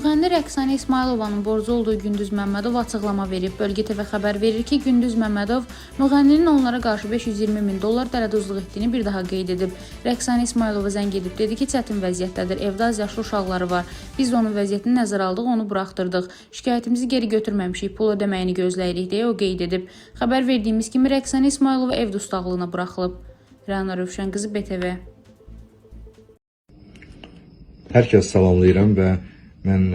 Müğənni Rəqsanə İsmailovanın borcu olduğu Gündüz Məmmədov açıqlama verib. Bölgə TV xəbər verir ki, Gündüz Məmmədov müğənninin onlara qarşı 520 min dollar dələduzluq etdiyini bir daha qeyd edib. Rəqsanə İsmailova zəng edib dedi ki, çətin vəziyyətdədir, evdə az yaşlı uşaqları var. Biz də onun vəziyyətini nəzərə aldıq, onu buraxdırdıq. Şikayətimizi geri götürməmişik, pul ödəməyini gözləyirik deyə o qeyd edib. Xəbər verdiyimiz kimi Rəqsanə İsmailova ev dustaqlığına buraxılıb. Rəna Rövşən qızı BTV. Hər kəs salamlayıram və mən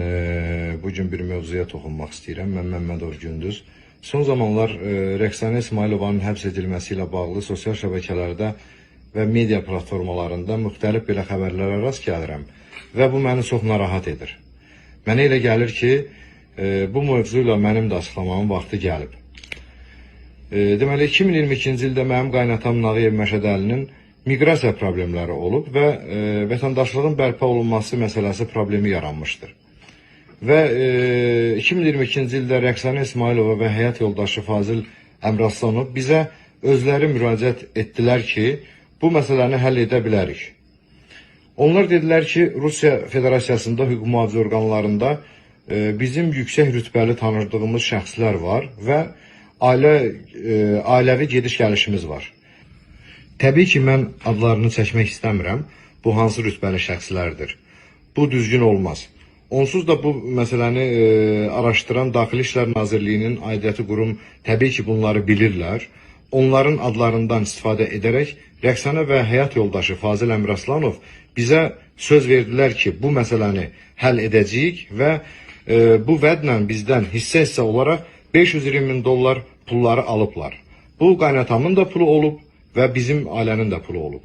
bugün bir mövzuya toxunmaq istəyirəm. Mən Məmmədov Gündüz. Son zamanlar Rəqsanə İsmailovanın həbs edilməsi ilə bağlı sosial şəbəkələrdə və media platformalarında müxtəlif belə xəbərlərə rast gəlirəm və bu məni çox narahat edir. Mənə elə gəlir ki, bu mövzu ilə mənim də açıqlamamın vaxtı gəlib. Deməli, 2022-ci ildə mənim qaynatam Nağıyev Məşədəlinin miqrasiya problemləri olub və vətəndaşlığın bərpa olunması məsələsi problemi yaranmışdır. Və 2022-ci ildə Rəqsanə İsmailova və həyat yoldaşı Fazil Əmraslanov bizə özləri müraciət etdilər ki, bu məsələni həll edə bilərik. Onlar dedilər ki, Rusiya Federasiyasında hüquq mühafizə orqanlarında bizim yüksək rütbəli tanırdığımız şəxslər var və ailəvi gediş-gəlişimiz var. Təbii ki, mən adlarını çəkmək istəmirəm. Bu hansı rütbəli şəxslərdir? Bu düzgün olmaz. Onsuz da bu məsələni araşdıran Daxili İşlər Nazirliyinin aidiyyəti qurum təbii ki, bunları bilirlər. Onların adlarından istifadə edərək Rəqsanə və həyat yoldaşı Fazil Əmraslanov bizə söz verdilər ki, bu məsələni həll edəcəyik və bu vədlə bizdən hissə olaraq 520 min dollar pulları alıblar. Bu qaynatamın da pulu olub və bizim ailənin də pulu olub.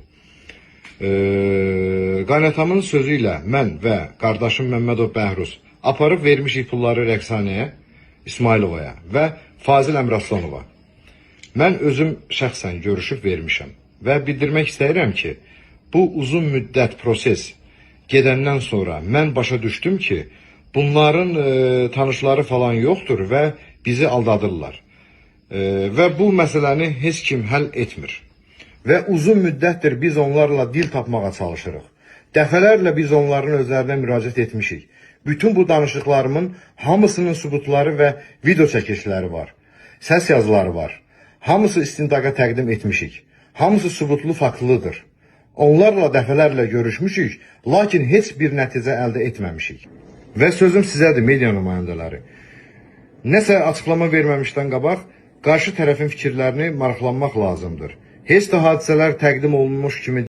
Qaynatamın sözü ilə mən və qardaşım Məmmədov Bəhruz aparıb vermişik pulları Rəqsanəyə, İsmailovaya və Fazil Əmraslanova. Mən özüm şəxsən görüşüb vermişəm və bildirmək istəyirəm ki, bu uzun müddət proses gedəndən sonra mən başa düşdüm ki, bunların tanışları falan yoxdur və bizi aldadırlar. Və bu məsələni heç kim həll etmir. Və uzun müddətdir biz onlarla dil tapmağa çalışırıq. Dəfələrlə biz onların özlərinə müraciət etmişik. Bütün bu danışıqlarımın hamısının sübutları və video çəkilişləri var. Səs yazıları var. Hamısı istintaqa təqdim etmişik. Hamısı sübutlu faktlıdır. Onlarla dəfələrlə görüşmüşük, lakin heç bir nəticə əldə etməmişik. Və sözüm sizədir, media nümayəndələri. Nəsə açıqlama verməmişdən qabaq, qarşı tərəfin fikirlərini maraqlanmaq lazımdır. Heç də hadisələr təqdim olunmuş kimi